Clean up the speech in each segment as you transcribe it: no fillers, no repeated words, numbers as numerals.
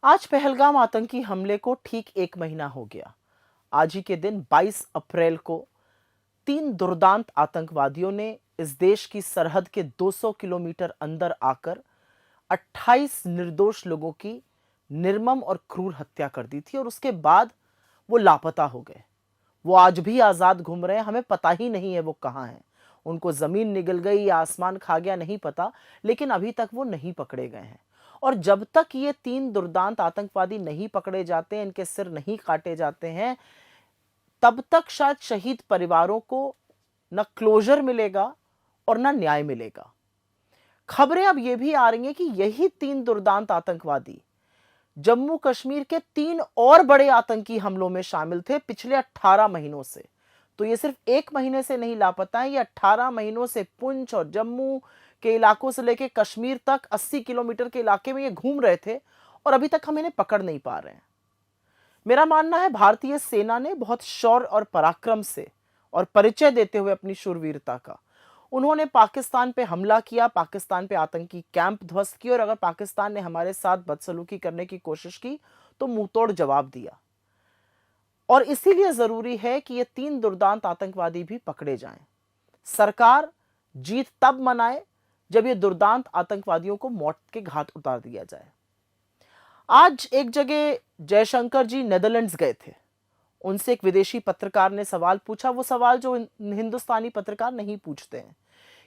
आज पहलगाम आतंकी हमले को ठीक 1 महीना हो गया। आज ही के दिन 22 अप्रैल को 3 दुर्दांत आतंकवादियों ने इस देश की सरहद के 200 किलोमीटर अंदर आकर 28 निर्दोष लोगों की निर्मम और क्रूर हत्या कर दी थी और उसके बाद वो लापता हो गए। वो आज भी आजाद घूम रहे हैं, हमें पता ही नहीं है वो कहाँ हैं। उनको जमीन निगल गई या आसमान खा गया नहीं पता, लेकिन अभी तक वो नहीं पकड़े गए हैं। और जब तक ये 3 दुर्दांत आतंकवादी नहीं पकड़े जाते, इनके सिर नहीं काटे जाते हैं, तब तक शायद शहीद परिवारों को न क्लोजर मिलेगा और न न्याय मिलेगा। खबरें अब ये भी आ रही हैं कि यही 3 दुर्दांत आतंकवादी जम्मू कश्मीर के 3 और बड़े आतंकी हमलों में शामिल थे पिछले 18 महीनों से। तो ये सिर्फ 1 महीने से नहीं लापता है, ये 18 महीनों से पुंछ और जम्मू के इलाकों से लेकर कश्मीर तक 80 किलोमीटर के इलाके में ये घूम रहे थे और अभी तक हम इन्हें पकड़ नहीं पा रहे हैं। मेरा मानना है भारतीय सेना ने बहुत शौर्य और पराक्रम से और परिचय देते हुए अपनी शूरवीरता का उन्होंने पाकिस्तान पे हमला किया, पाकिस्तान पे आतंकी कैंप ध्वस्त किए और अगर पाकिस्तान ने हमारे साथ बदसलूकी करने की कोशिश की तो मुंहतोड़ जवाब दिया। और इसीलिए जरूरी है कि ये 3 दुर्दांत आतंकवादी भी पकड़े जाएं। सरकार जीत तब मनाए जब ये दुर्दांत आतंकवादियों को मौत के घाट उतार दिया जाए। आज एक जगह जयशंकर जी नेदरलैंड्स गए थे। उनसे एक विदेशी पत्रकार ने सवाल पूछा, वो सवाल जो हिंदुस्तानी पत्रकार नहीं पूछते हैं,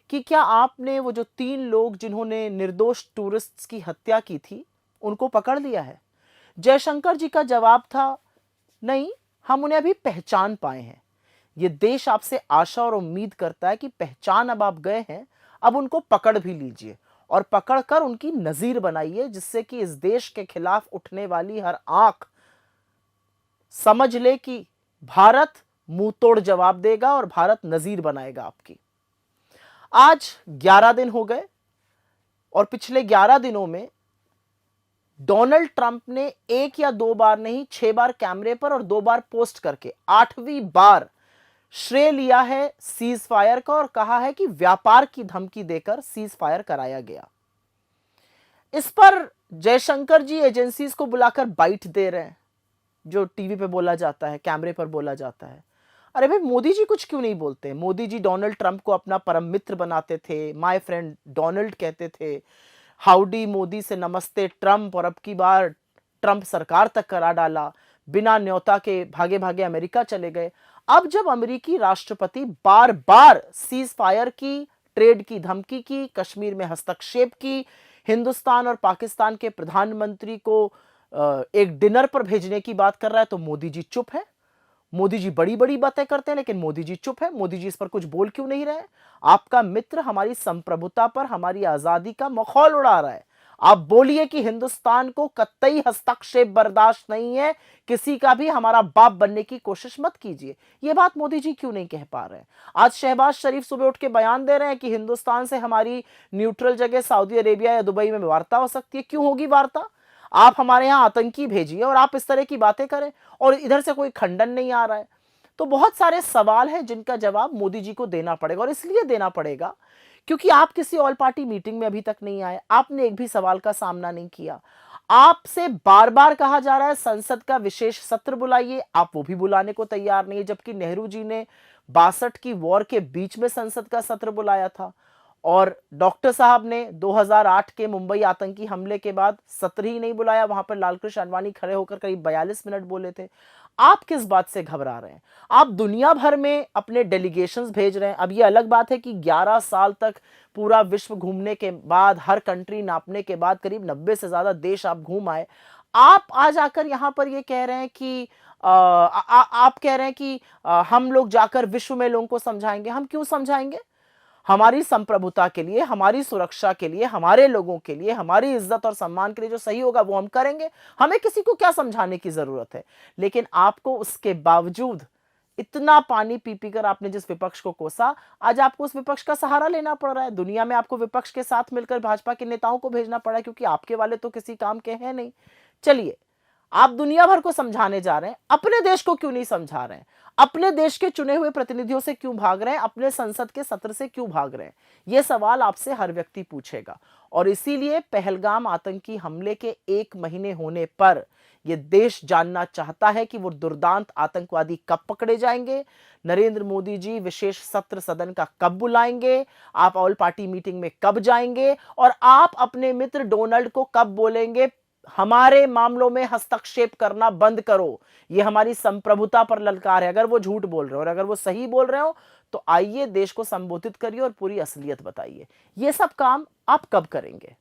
कि क्या आपने वो जो 3 लोग जिन्होंने निर्दोष टूरिस्ट्स की हत्या की थी उनको पकड़ लिया है? जयशंकर जी का जवाब था, नहीं, हम उन्हें अभी पहचान पाए हैं। ये देश आपसे आशा और उम्मीद करता है कि पहचान अब आप गए हैं, अब उनको पकड़ भी लीजिए और पकड़कर उनकी नजीर बनाइए, जिससे कि इस देश के खिलाफ उठने वाली हर आंख समझ ले कि भारत मुंह तोड़ जवाब देगा और भारत नजीर बनाएगा आपकी। आज 11 दिन हो गए और पिछले 11 दिनों में डोनाल्ड ट्रंप ने 1 या 2 बार नहीं 6 बार कैमरे पर और 2 बार पोस्ट करके 8वीं बार श्रेय लिया है सीज फायर का और कहा है कि व्यापार की धमकी देकर सीज फायर कराया गया। इस पर जयशंकर जी एजेंसीज को बुलाकर बाइट दे रहे हैं, जो टीवी पे बोला जाता है, कैमरे पर बोला जाता है। अरे भाई, मोदी जी कुछ क्यों नहीं बोलते? मोदी जी डोनाल्ड ट्रंप को अपना परम मित्र बनाते थे, माय फ्रेंड डोनाल्ड कहते थे, हाउडी मोदी से नमस्ते ट्रंप, और अब की बार ट्रंप सरकार तक करा डाला, बिना न्योता के भागे भागे अमेरिका चले गए। अब जब अमेरिकी राष्ट्रपति बार बार सीज फायर की, ट्रेड की धमकी की, कश्मीर में हस्तक्षेप की, हिंदुस्तान और पाकिस्तान के प्रधानमंत्री को एक डिनर पर भेजने की बात कर रहा है, तो मोदी जी चुप है। मोदी जी बड़ी बड़ी बातें करते हैं लेकिन मोदी जी चुप है। मोदी जी इस पर कुछ बोल क्यों नहीं रहे? आपका मित्र हमारी संप्रभुता पर, हमारी आजादी का मखौल उड़ा रहा है। आप बोलिए कि हिंदुस्तान को कतई हस्तक्षेप बर्दाश्त नहीं है, किसी का भी हमारा बाप बनने की कोशिश मत कीजिए। यह बात मोदी जी क्यों नहीं कह पा रहे हैं? आज शहबाज शरीफ सुबह उठ के बयान दे रहे हैं कि हिंदुस्तान से हमारी न्यूट्रल जगह सऊदी अरेबिया या दुबई में वार्ता हो सकती है। क्यों होगी वार्ता? आप हमारे यहां आतंकी भेजिए और आप इस तरह की बातें करें और इधर से कोई खंडन नहीं आ रहा है। तो बहुत सारे सवाल हैं जिनका जवाब मोदी जी को देना पड़ेगा, और इसलिए देना पड़ेगा क्योंकि आप किसी ऑल पार्टी मीटिंग में अभी तक नहीं आए, आपने एक भी सवाल का सामना नहीं किया। आपसे बार बार कहा जा रहा है संसद का विशेष सत्र बुलाइए, आप वो भी बुलाने को तैयार नहीं है, जबकि नेहरू जी ने 62 की वॉर के बीच में संसद का सत्र बुलाया था और डॉक्टर साहब ने 2008 के मुंबई आतंकी हमले के बाद सत्र ही नहीं बुलाया। वहां पर लालकृष्ण आडवाणी खड़े होकर करीब 42 मिनट बोले थे। आप किस बात से घबरा रहे हैं? आप दुनिया भर में अपने डेलीगेशंस भेज रहे हैं। अब ये अलग बात है कि 11 साल तक पूरा विश्व घूमने के बाद, हर कंट्री नापने के बाद करीब 90 से ज्यादा देश आप घूम आए। आप आज आकर यहां पर ये कह रहे हैं कि आप कह रहे हैं कि हम लोग जाकर विश्व में लोगों को समझाएंगे। हम क्यों समझाएंगे? हमारी संप्रभुता के लिए, हमारी सुरक्षा के लिए, हमारे लोगों के लिए, हमारी इज्जत और सम्मान के लिए जो सही होगा वो हम करेंगे। हमें किसी को क्या समझाने की जरूरत है? लेकिन आपको उसके बावजूद इतना पानी पी पी कर आपने जिस विपक्ष को कोसा, आज आपको उस विपक्ष का सहारा लेना पड़ रहा है। दुनिया में आपको विपक्ष के साथ मिलकर भाजपा के नेताओं को भेजना पड़ा है, क्योंकि आपके वाले तो किसी काम के हैं नहीं। चलिए, आप दुनिया भर को समझाने जा रहे हैं, अपने देश को क्यों नहीं समझा रहे हैं? अपने देश के चुने हुए प्रतिनिधियों से क्यों भाग रहे हैं? अपने संसद के सत्र से क्यों भाग रहे हैं? यह सवाल आपसे हर व्यक्ति पूछेगा। और इसीलिए पहलगाम आतंकी हमले के 1 महीने होने पर यह देश जानना चाहता है कि वो दुर्दांत आतंकवादी कब पकड़े जाएंगे। नरेंद्र मोदी जी विशेष सत्र सदन का कब बुलाएंगे, आप ऑल पार्टी मीटिंग में कब जाएंगे, और आप अपने मित्र डोनाल्ड को कब बोलेंगे हमारे मामलों में हस्तक्षेप करना बंद करो। यह हमारी संप्रभुता पर ललकार है। अगर वो झूठ बोल रहे हो और अगर वो सही बोल रहे हो तो आइए देश को संबोधित करिए और पूरी असलियत बताइए। ये सब काम आप कब करेंगे?